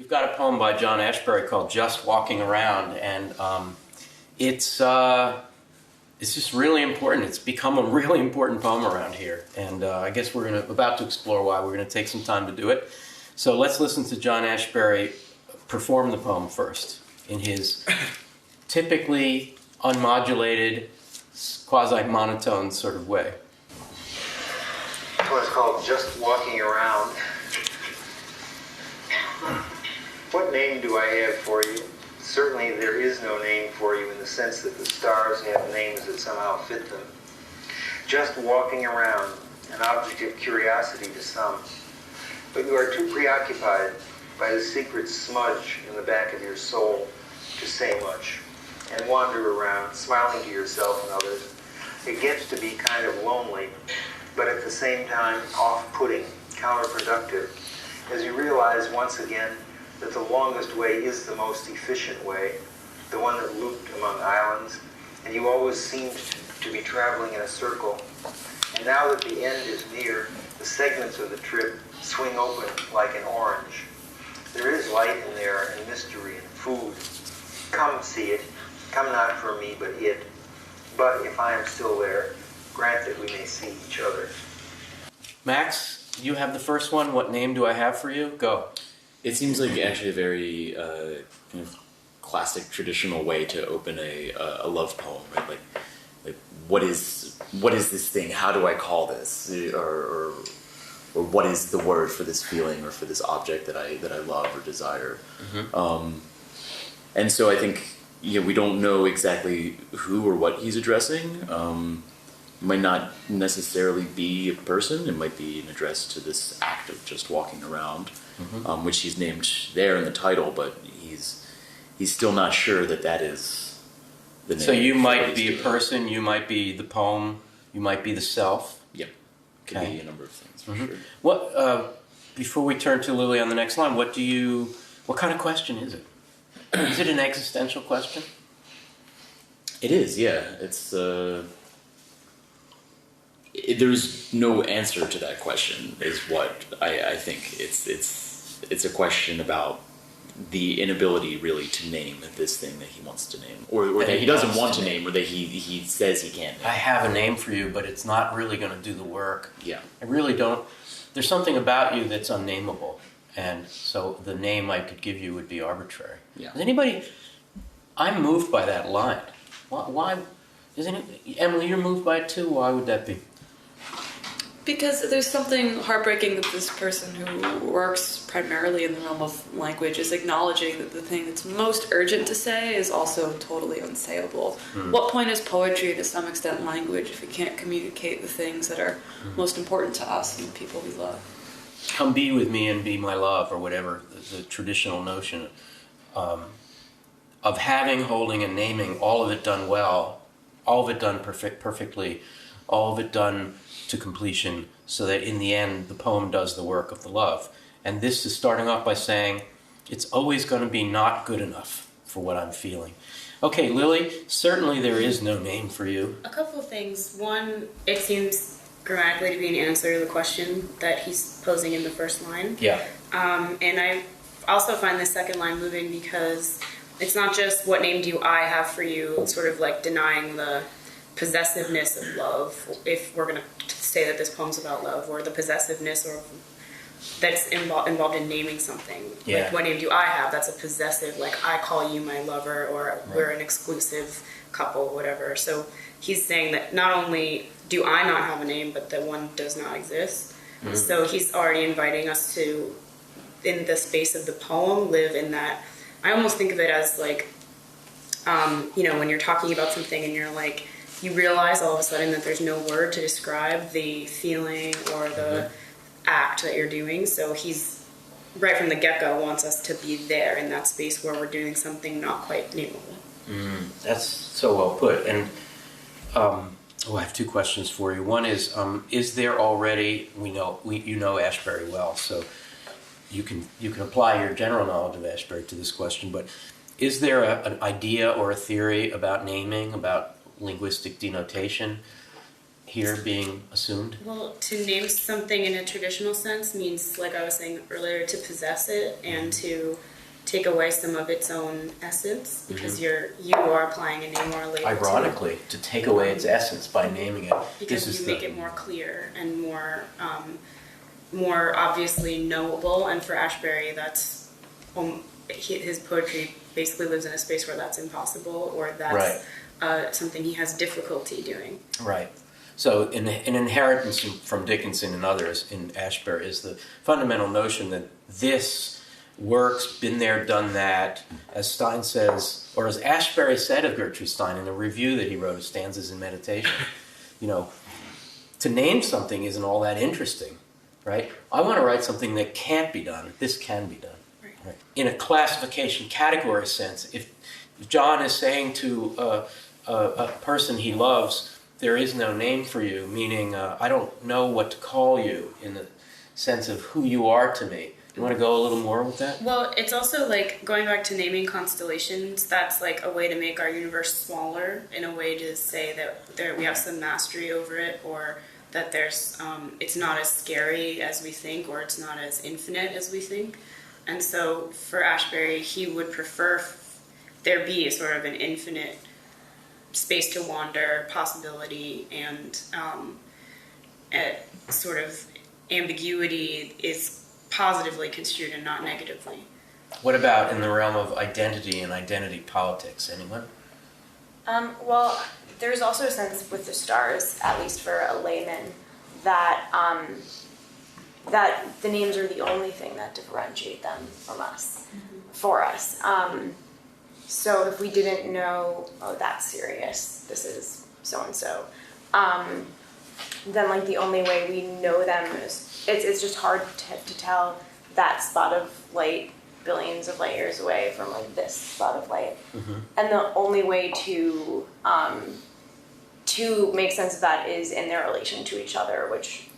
We've got a poem by John Ashbery called "Just Walking Around," and it's just really important. It's become a really important poem around here, and I guess we're about to explore why. We're going to take some time to do it. So let's listen to John Ashbery perform the poem first in his typically unmodulated, quasi-monotone sort of way. This one's called "Just Walking Around." What name do I have for you? Certainly there is no name for you in the sense that the stars have names that somehow fit them. Just walking around, an object of curiosity to some. But you are too preoccupied by the secret smudge in the back of your soul to say much, and wander around, smiling to yourself and others. It gets to be kind of lonely, but at the same time off-putting, counterproductive, as you realize once again that the longest way is the most efficient way, the one that looped among islands, and you always seemed to be traveling in a circle. And now that the end is near, the segments of the trip swing open like an orange. There is light in there, and mystery, and food. Come see it. Come not for me, but it. But if I am still there, grant that we may see each other. Max, you have the first one. What name do I have for you? Go. It seems like actually a very kind of classic, traditional way to open a love poem, right? Like what is this thing? How do I call this? Or what is the word for this feeling or for this object that I love or desire? Mm-hmm. And so I think we don't know exactly who or what he's addressing. It might not necessarily be a person. It might be an address to this act of just walking around. Mm-hmm. Which he's named there in the title, but he's still not sure that is the name. So you might be a person, you might be the poem, you might be the self. Yep, could be a number of things for sure. What? Before we turn to Lily on the next line, what kind of question is it? Is it an existential question? It is, yeah. It's there's no answer to that question. Is what I think. It's a question about the inability really to name this thing that he wants to name, or that he doesn't want to name, or that he says he can't name. I have a name for you, but it's not really going to do the work. Yeah. I really don't. There's something about you that's unnameable, and so the name I could give you would be arbitrary. Yeah. Is anybody? I'm moved by that line. Why? Isn't it, Emily? You're moved by it too. Why would that be? Because there's something heartbreaking that this person who works primarily in the realm of language is acknowledging that the thing that's most urgent to say is also totally unsayable. Mm. What point is poetry, to some extent language, if it can't communicate the things that are most important to us and the people we love? Come be with me and be my love, or whatever the traditional notion of having, holding, and naming, all of it done well, all of it done perfectly, all of it done to completion, so that in the end the poem does the work of the love. And this is starting off by saying it's always going to be not good enough for what I'm feeling. Okay, Lily, certainly there is no name for you. A couple of things. One, it seems grammatically to be an answer to the question that he's posing in the first line. Yeah. And I also find the second line moving because it's not just what name do I have for you, sort of like denying the possessiveness of love, if we're going to say that this poem's about love, or the possessiveness or that's involved in naming something. Yeah. Like, what name do I have? That's a possessive, like, I call you my lover, or we're an exclusive couple, whatever. So he's saying that not only do I not have a name, but that one does not exist. Mm-hmm. So he's already inviting us to, in the space of the poem, live in that. I almost think of it as like, when you're talking about something and you're like, you realize all of a sudden that there's no word to describe the feeling or the act that you're doing. So he's, right from the get-go, wants us to be there in that space where we're doing something not quite nameable. That's so well put. And I have two questions for you. One is there already, you know Ashbery well, so you can apply your general knowledge of Ashbery to this question, but is there an idea or a theory about naming, about linguistic denotation here being assumed? Well, to name something in a traditional sense means, like I was saying earlier, to possess it and to take away some of its own essence because you are applying a name or a label. Ironically, to take away its essence by naming it. Because you make it more clear and more obviously knowable. And for Ashbery, that's his poetry basically lives in a space where that's impossible, or that's something he has difficulty doing. Right. So an inheritance from Dickinson and others in Ashbery is the fundamental notion that this works, been there, done that, as Stein says, or as Ashbery said of Gertrude Stein in a review that he wrote of Stanzas in Meditation. To name something isn't all that interesting, right? I want to write something that can't be done. This can be done. Right. In a classification category sense, if John is saying to a person he loves, there is no name for you, meaning I don't know what to call you in the sense of who you are to me. You want to go a little more with that? Well, it's also like going back to naming constellations, that's like a way to make our universe smaller, in a way to say that we have some mastery over it, or that there's it's not as scary as we think, or it's not as infinite as we think. And so for Ashbery, he would prefer there be sort of an infinite space to wander, possibility, and sort of ambiguity is positively construed and not negatively. What about in the realm of identity and identity politics? Anyone? Well, there's also a sense with the stars, at least for a layman, that that the names are the only thing that differentiate them from us, for us. So if we didn't know, oh, that's serious, this is so-and-so, then like the only way we know them is, it's just hard to tell that spot of light billions of light years away from like this spot of light. And the only way to make sense of that is in their relation to each other, which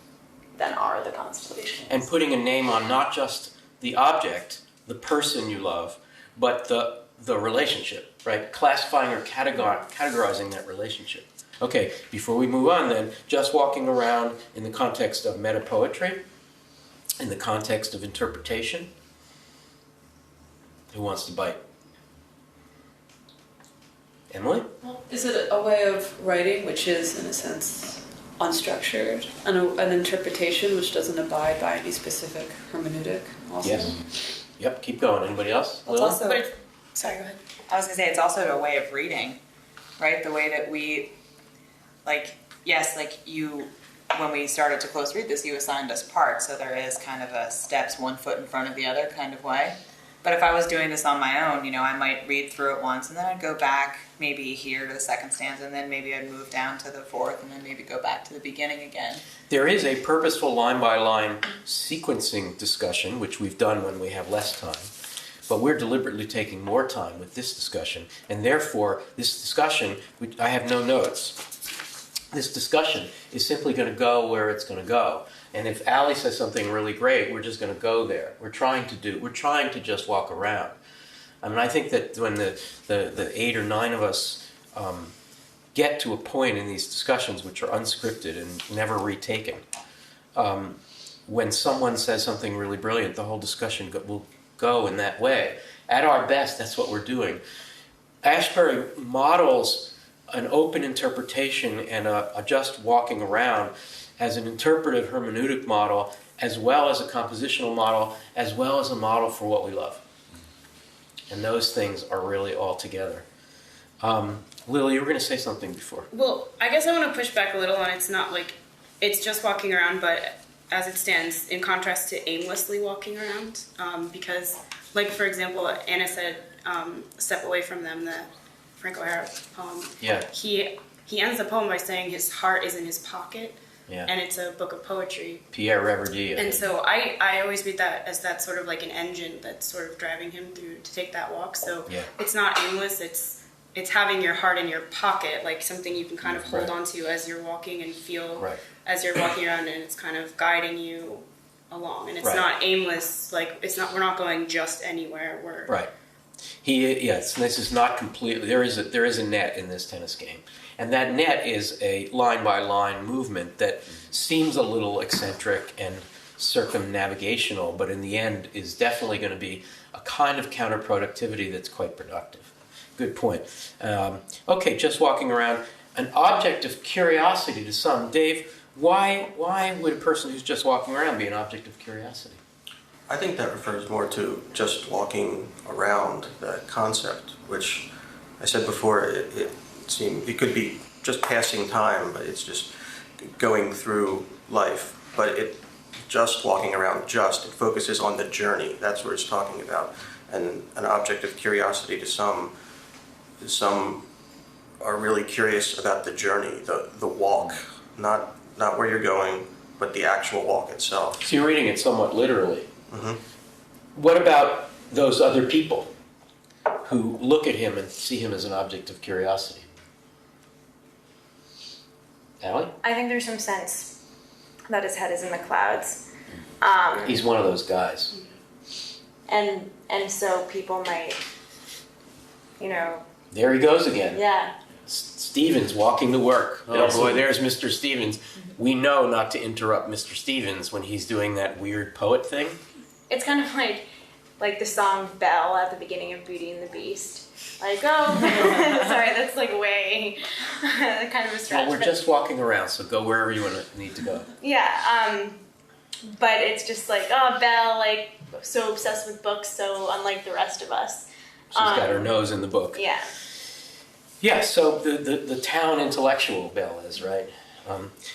then are the constellations. And putting a name on not just the object, the person you love, but the relationship, right? Classifying or categorizing that relationship. Okay, before we move on then, just walking around in the context of meta-poetry, in the context of interpretation. Who wants to bite? Emily? Well, is it a way of writing which is, in a sense, unstructured, and an interpretation which doesn't abide by any specific hermeneutic also? Yes. Yep, keep going. Anybody else? Well, it's also, Sorry, go ahead. I was going to say, it's also a way of reading, right? The way that we, when we started to close read this, you assigned us parts, so there is kind of a steps one foot in front of the other kind of way. But if I was doing this on my own, I might read through it once, and then I'd go back maybe here to the second stanza, and then maybe I'd move down to the fourth, and then maybe go back to the beginning again. There is a purposeful line-by-line sequencing discussion, which we've done when we have less time. But we're deliberately taking more time with this discussion, and therefore this discussion, I have no notes. This discussion is simply going to go where it's going to go. And if Allie says something really great, we're just going to go there. We're trying to just walk around. I mean, I think that when the 8 or 9 of us get to a point in these discussions which are unscripted and never retaken, when someone says something really brilliant, the whole discussion will go in that way. At our best, that's what we're doing. Ashbery models an open interpretation and a just walking around as an interpretive hermeneutic model, as well as a compositional model, as well as a model for what we love. And those things are really all together. Lily, you were going to say something before. Well, I guess I want to push back a little on it's not like it's just walking around, but as it stands, in contrast to aimlessly walking around, because, like, for example, Anna said, Step Away From Them, the Frank O'Hara poem. Yeah. He ends the poem by saying his heart is in his pocket, and it's a book of poetry. Pierre Reverdee. And so I always read that as that sort of like an engine that's sort of driving him through to take that walk. So it's not aimless, it's having your heart in your pocket, like something you can kind of hold onto as you're walking and feel as you're walking around, and it's kind of guiding you along. And it's not aimless, like we're not going just anywhere. This is not completely. There is a net in this tennis game, and that net is a line by line movement that seems a little eccentric and circumnavigational, but in the end is definitely going to be a kind of counterproductivity that's quite productive. Good point. Okay, just walking around, an object of curiosity to some. Dave, why would a person who's just walking around be an object of curiosity? I think that refers more to just walking around, that concept, which I said before, it seemed, it could be just passing time, but it's just going through life. But it just walking around, it focuses on the journey. That's what it's talking about. And an object of curiosity to some are really curious about the journey, the walk, not where you're going, but the actual walk itself. So you're reading it somewhat literally. Mm-hmm. What about those other people who look at him and see him as an object of curiosity? Allie? I think there's some sense that his head is in the clouds. He's one of those guys. And so people might, There he goes again. yeah. Stevens walking to work. Oh Yes. boy, there's Mr. Stevens. We know not to interrupt Mr. Stevens when he's doing that weird poet thing. It's kind of like the song Belle at the beginning of Beauty and the Beast. Like, oh, sorry, that's like way kind of a stretch. Well, we're just walking around, so go wherever you need to go. Yeah, but it's just like, oh, Belle, like, so obsessed with books, so unlike the rest of us. She's got her nose in the book. Yeah. Yeah, so the town intellectual Belle is, right?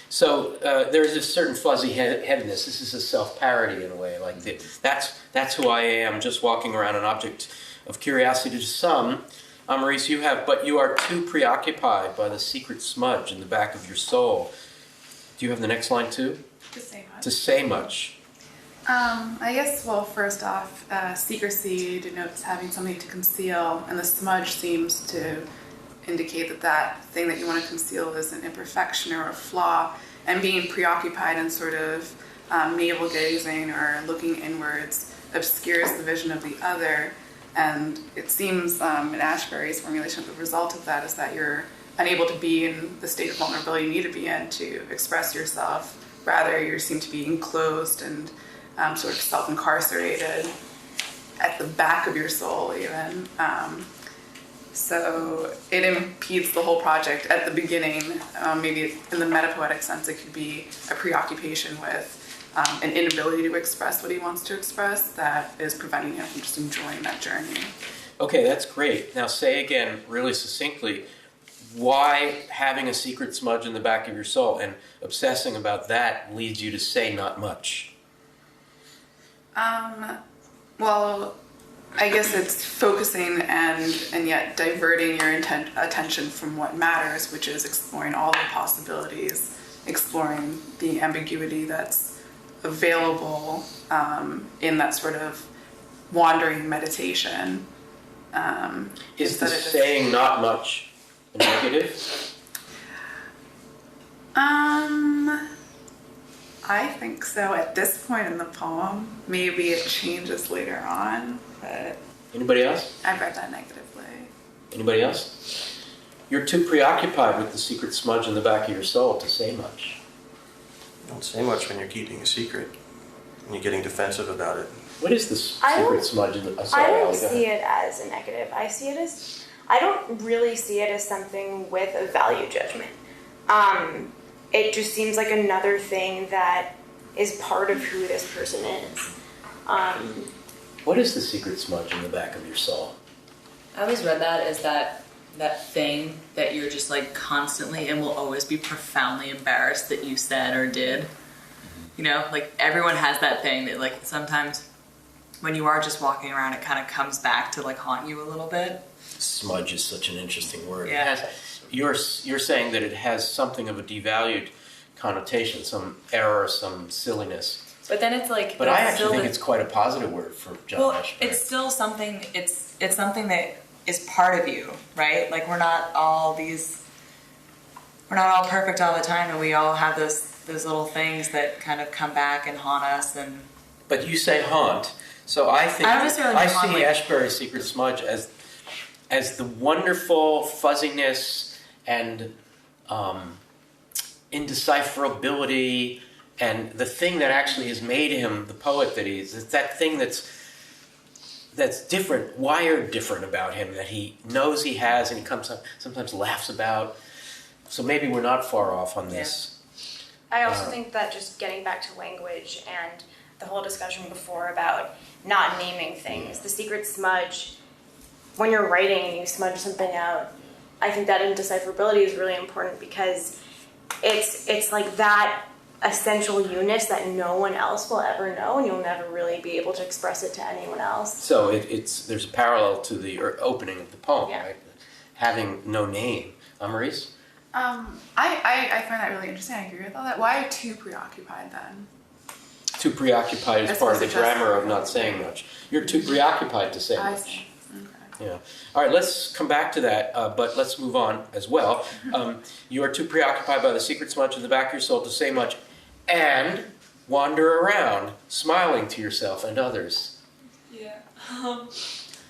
So there's a certain fuzzy-headedness. This is a self-parody in a way. Like that's who I am, just walking around, an object of curiosity to some. Amaris, you are too preoccupied by the secret smudge in the back of your soul. Do you have the next line too? To say much. To say much. I guess, well, first off, secrecy denotes having something to conceal, and the smudge seems to indicate that thing that you want to conceal is an imperfection or a flaw, and being preoccupied and sort of navel gazing or looking inwards obscures the vision of the other. And it seems in Ashbery's formulation, the result of that is that you're unable to be in the state of vulnerability you need to be in to express yourself. Rather, you seem to be enclosed and sort of self-incarcerated at the back of your soul even. So it impedes the whole project at the beginning. Maybe in the metapoetic sense, it could be a preoccupation with an inability to express what he wants to express that is preventing him from just enjoying that journey. Okay, that's great. Now say again, really succinctly, why having a secret smudge in the back of your soul and obsessing about that leads you to say not much? Well, I guess it's focusing and yet diverting your attention from what matters, which is exploring all the possibilities, exploring the ambiguity that's available in that sort of wandering meditation. Is the saying not much a negative? I think so at this point in the poem. Maybe it changes later on, but Anybody else? I've read that negatively. Anybody else? You're too preoccupied with the secret smudge in the back of your soul to say much. You don't say much when you're keeping a secret, and you're getting defensive about it. What is this secret smudge in the I don't see it as a negative. I don't really see it as something with a value judgment. It just seems like another thing that is part of who this person is. What is the secret smudge in the back of your soul? I always read that as that thing that you're just like constantly and will always be profoundly embarrassed that you said or did. You know, like everyone has that thing that like sometimes when you are just walking around, it kind of comes back to like haunt you a little bit. Smudge is such an interesting word. Yeah. You're saying that it has something of a devalued connotation, some error, some silliness. But then it's like. But I actually think it's quite a positive word for John Ashbery. It's still something. It's something that is part of you, right? Like we're not all perfect all the time, and we all have those little things that kind of come back and haunt us. And but you say haunt, so I think I don't necessarily I haunt, see like, Ashbery's secret smudge as the wonderful fuzziness and indecipherability And the thing that actually has made him the poet that he is, it's that thing that's different, wired different about him, that he knows he has and he comes up, sometimes laughs about. So maybe we're not far off on this. I also think that just getting back to language and the whole discussion before about not naming things, the secret smudge, when you're writing and you smudge something out, I think that indecipherability is really important because it's like that essential unit that no one else will ever know, and you'll never really be able to express it to anyone else. So there's a parallel to the opening of the poem, Yeah. right? Having no name. Amaris? I find that really interesting. I agree with all that. Why too preoccupied then? Too preoccupied is part of the grammar of not saying much. You're too preoccupied to say I much. see. Okay. Yeah. All right, let's come back to that, but let's move on as well. You are too preoccupied by the secret smudge in the back of your soul to say much and wander around, smiling to yourself and others. Yeah.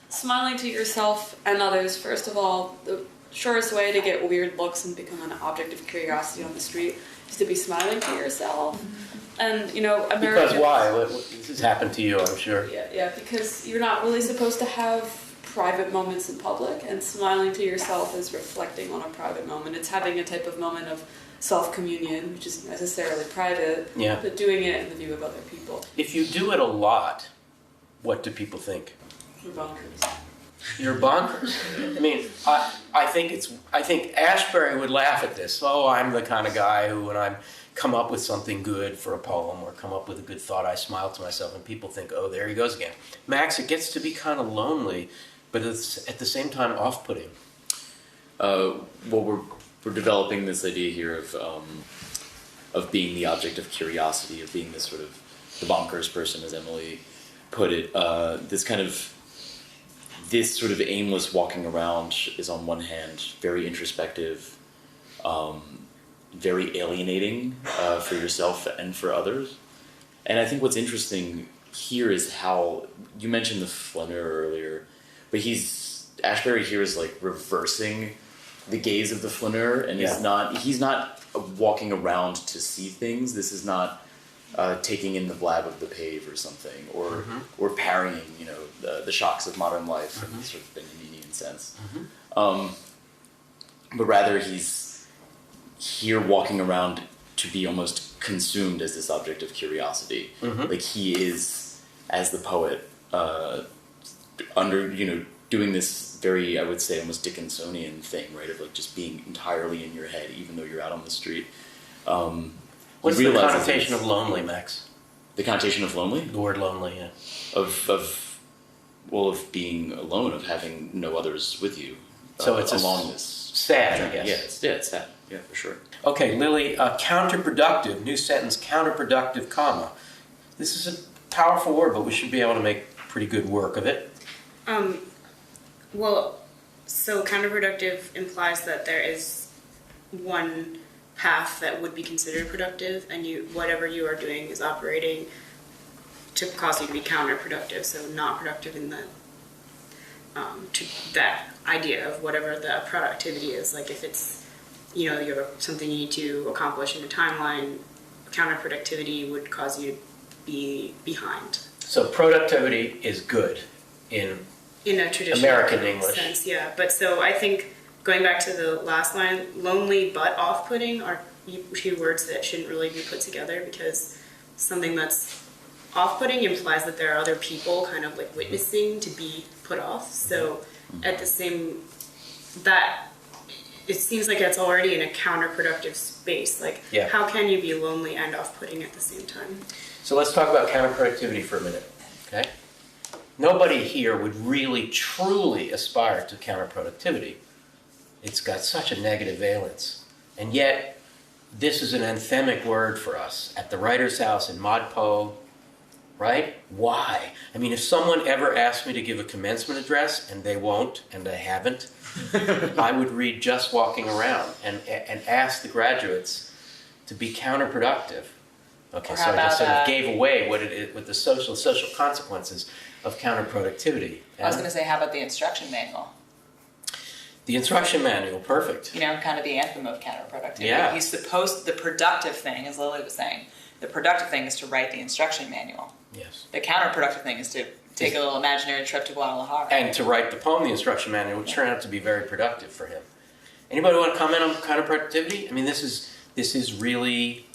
Smiling to yourself and others, first of all, the shortest way to get weird looks and become an object of curiosity on the street is to be smiling to yourself. And, Americans... Because why? This has happened to you, I'm sure. Yeah, because you're not really supposed to have private moments in public, and smiling to yourself is reflecting on a private moment. It's having a type of moment of self-communion, which isn't necessarily private, but doing it in the view of other people. If you do it a lot, what do people think? You're bonkers. You're bonkers. I mean, I think Ashbery would laugh at this. Oh, I'm the kind of guy who, when I'm come up with something good for a poem or come up with a good thought, I smile to myself, and people think, oh, there he goes again. Max, it gets to be kind of lonely, but it's at the same time off-putting. Well, we're developing this idea here of being the object of curiosity, of being this sort of the bonkers person, as Emily put it. This sort of aimless walking around is, on one hand, very introspective, very alienating for yourself and for others. And I think what's interesting here is how you mentioned the flaneur earlier, but Ashbery here is like reversing the gaze of the flaneur, and he's not walking around to see things. This is not taking in the blab of the pave or something, or parrying, the shocks of modern life in sort of Benjaminian sense. But rather he's here walking around to be almost consumed as this object of curiosity. Like he is, as the poet, doing this very, I would say, almost Dickinsonian thing, right? Of like just being entirely in your head, even though you're out on the street. What's the connotation of lonely, Max? The connotation of lonely? The word lonely, yeah. Of being alone, of having no others with you. So it's along this sad, journey. I guess. It's sad. Yeah, for sure. Okay, Lily, counterproductive, new sentence, counterproductive, comma. This is a powerful word, but we should be able to make pretty good work of it. Well, so counterproductive implies that there is one path that would be considered productive, and whatever you are doing is operating to cause you to be counterproductive, so not productive in the to that idea of whatever the productivity is. Like if it's, you have something you need to accomplish in a timeline, counterproductivity would cause you to be behind. So productivity is good in a traditional American English sense, yeah. But so I think going back to the last line, lonely but off-putting are two words that shouldn't really be put together, because something that's off-putting implies that there are other people kind of like witnessing to be put off. So at the same, that it seems like it's already in a counterproductive space. Like how can you be lonely and off-putting at the same time? So let's talk about counterproductivity for a minute, okay? Nobody here would really, truly aspire to counterproductivity. It's got such a negative valence. And yet, this is an anthemic word for us. At the Writer's House in Modpo, right? Why? I mean, if someone ever asked me to give a commencement address, and they won't, and they haven't, I would read Just Walking Around and ask the graduates to be counterproductive. Okay, so I just sort of gave away what the social consequences of counterproductivity. I was going to say, how about the instruction manual? The instruction manual, perfect. Kind of the anthem of counterproductivity. Yeah. The productive thing, as Lily was saying, The productive thing is to write the instruction manual. Yes. The counterproductive thing is to take a little imaginary trip to Guadalajara. And to write the poem, the instruction manual, which turned out to be very productive for him. Anybody want to comment on counterproductivity? I mean, this is really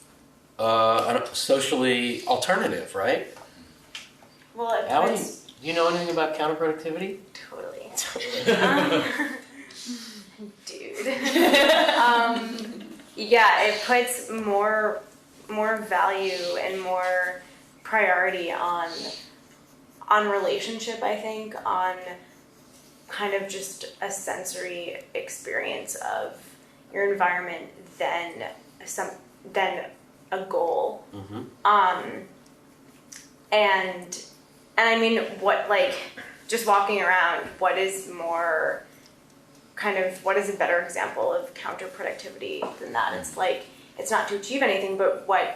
socially alternative, right? Well, it Alan, puts do you know anything about counterproductivity? totally. Dude. Yeah, it puts more value and more priority on relationship, I think, on kind of just a sensory experience of your environment than a goal. Mm-hmm. And I mean, what, like, just walking around, what is more what is a better example of counterproductivity than that? It's like, it's not to achieve anything, but why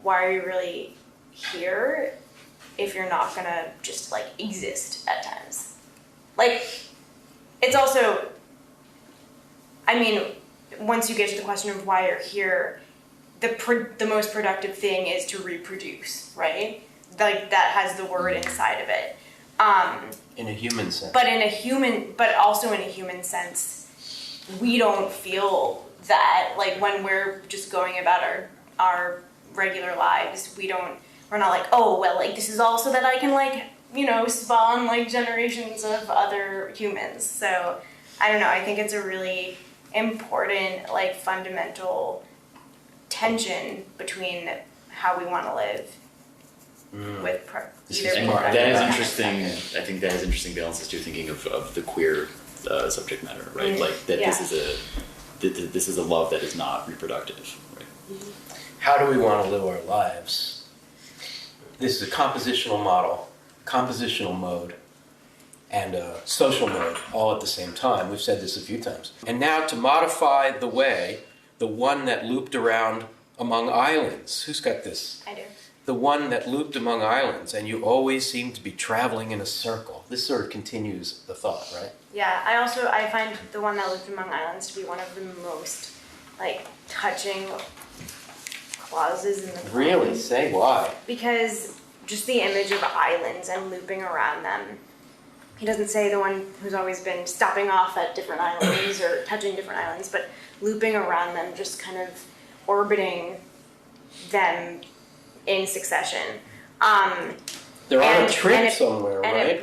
are you really here if you're not gonna just like exist at times? Like, it's also, I mean, once you get to the question of why you're here, the most productive thing is to reproduce, right? Like, that has the word inside of it. In a human sense. But also in a human sense, we don't feel that, like, when we're just going about our regular lives, we're not like, oh, well, like, this is all so that I can, like, you know, spawn, like, generations of other humans. So, I don't know, I think it's a really important, like, fundamental tension between how we want to live with that is interesting. I think that has interesting balances too. Thinking of the queer subject matter, right? Like that. Yeah. This is a love that is not reproductive, right? How do we want to live our lives? This is a compositional model, compositional mode, and a social mode all at the same time. We've said this a few times. And now to modify the way, the one that looped around among islands. Who's got this? I do. The one that looped among islands, and you always seem to be traveling in a circle. This sort of continues the thought, right? Yeah, I find the one that looped among islands to be one of the most, like, touching clauses in the poem. Really? Say why. Because just the image of islands and looping around them. He doesn't say the one who's always been stopping off at different islands or touching different islands, but looping around them, just kind of orbiting them in succession. They're on a trip somewhere, right?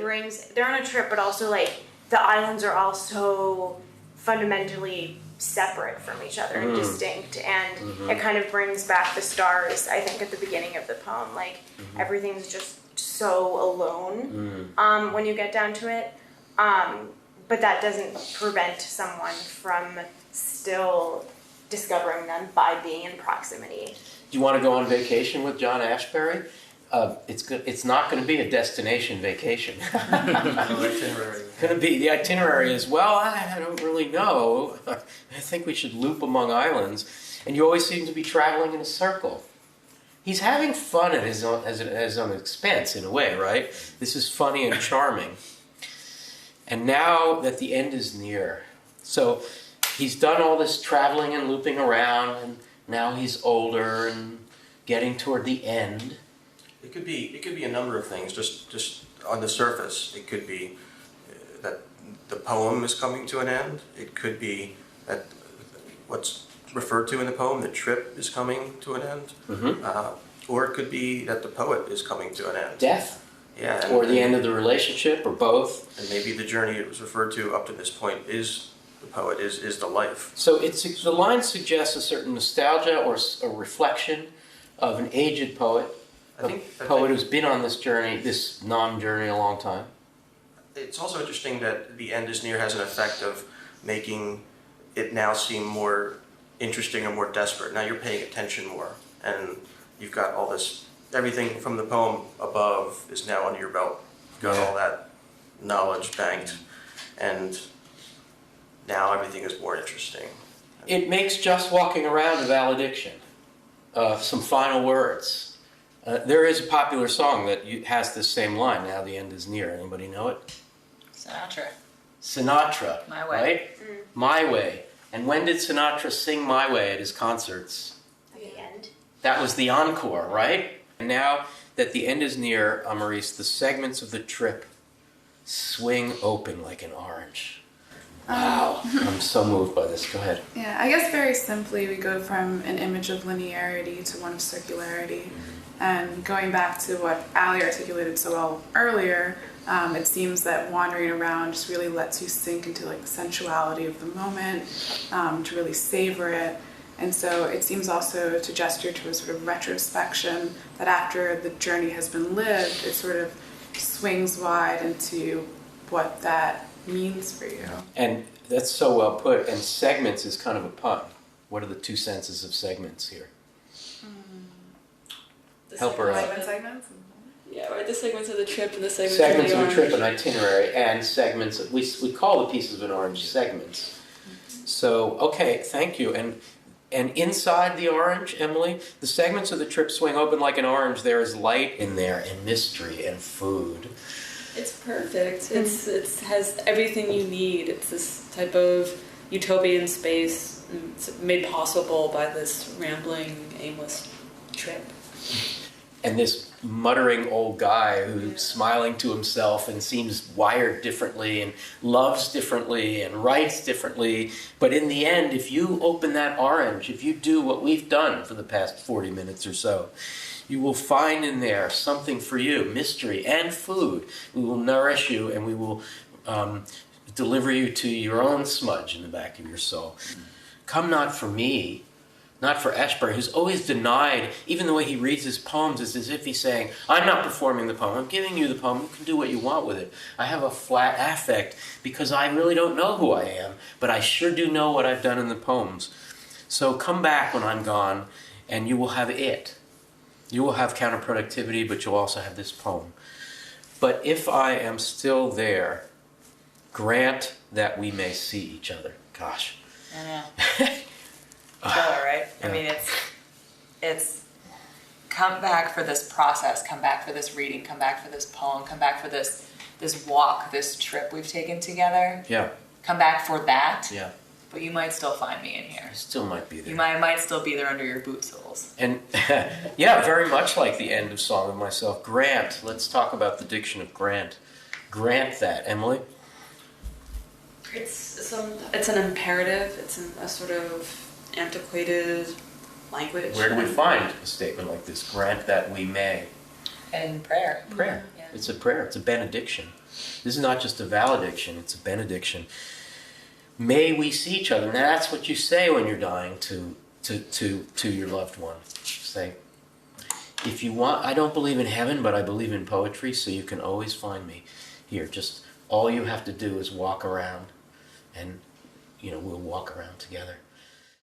They're on a trip, but also, like, the islands are all so fundamentally separate from each other and distinct, and it kind of brings back the stars, I think, at the beginning of the poem. Like, everything's just so alone when you get down to it. But that doesn't prevent someone from still discovering them by being in proximity. Do you want to go on vacation with John Ashbery? It's not going to be a destination vacation. The itinerary is, well, I don't really know. I think we should loop among islands. And you always seem to be traveling in a circle. He's having fun at his own expense, in a way, right? This is funny and charming. And now that the end is near, so he's done all this traveling and looping around, and now he's older and getting toward the end. It could be a number of things. Just on the surface, it could be that the poem is coming to an end. It could be that what's referred to in the poem, the trip, is coming to an end. Or it could be that the poet is coming to an end. Death. Yeah. Or the end of the relationship, or both. And maybe the journey it was referred to up to this point is the poet, is the life. So the line suggests a certain nostalgia or a reflection of an aged poet, who's been on this journey, this non-journey, a long time. It's also interesting that the end is near has an effect of making it now seem more interesting or more desperate. Now you're paying attention more, and you've got all this, everything from the poem above is now under your belt. You've got all that knowledge banked, and now everything is more interesting. It makes just walking around a valediction. Some final words. There is a popular song that has this same line, now the end is near. Anybody know it? Sinatra. My Way. Right? My Way. And when did Sinatra sing My Way at his concerts? At the end. That was the encore, right? And now that the end is near, Amaris, the segments of the trip swing open like an orange. Wow. I'm so moved by this. Go ahead. Yeah, I guess very simply, we go from an image of linearity to one of circularity. And going back to what Ali articulated so well earlier, it seems that wandering around just really lets you sink into like the sensuality of the moment, to really savor it. And so it seems also to gesture to a sort of retrospection that after the journey has been lived, it sort of swings wide into what that means for you. And that's so well put. And segments is kind of a pun. What are the two senses of segments here? Help her out. Segments? Yeah, right. The segments of the trip and the segments Segments of the of a trip, an itinerary, and segments. We call the pieces of an orange segments. So, okay, thank you. And inside the orange, Emily, the segments of the trip swing open like an orange. There is light in there, and mystery, and food. It's perfect. It has everything you need. It's this type of utopian space made possible by this rambling, aimless trip. And this muttering old guy who's smiling to himself and seems wired differently and loves differently and writes differently. But in the end, if you open that orange, if you do what we've done for the past 40 minutes or so, you will find in there something for you, mystery and food. We will nourish you and we will deliver you to your own smudge in the back of your soul. Come not for me, not for Ashbery, who's always denied, even the way he reads his poems is as if he's saying, I'm not performing the poem, I'm giving you the poem, you can do what you want with it. I have a flat affect because I really don't know who I am, but I sure do know what I've done in the poems. So come back when I'm gone, and you will have it. You will have counterproductivity, but you'll also have this poem. But if I am still there, grant that we may see each other. Gosh. I know. Killer, right? Yeah. I mean, it's come back for this process, come back for this reading, come back for this poem, come back for this walk, this trip we've taken together. Yeah. Come back for that. Yeah. But you might still find me in here. I still might be there. You might still be there under your boot soles. And yeah, very much like the end of Song of Myself. Grant. Let's talk about the diction of grant. Grant that, Emily. It's an imperative. It's a sort of antiquated language. Where do we find a statement like this? Grant that we may. And prayer. Prayer. Yeah. It's a prayer. It's a benediction. This is not just a valediction. It's a benediction. May we see each other. Now that's what you say when you're dying to your loved one. Say, if you want, I don't believe in heaven, but I believe in poetry, so you can always find me here. Just all you have to do is walk around, and we'll walk around together.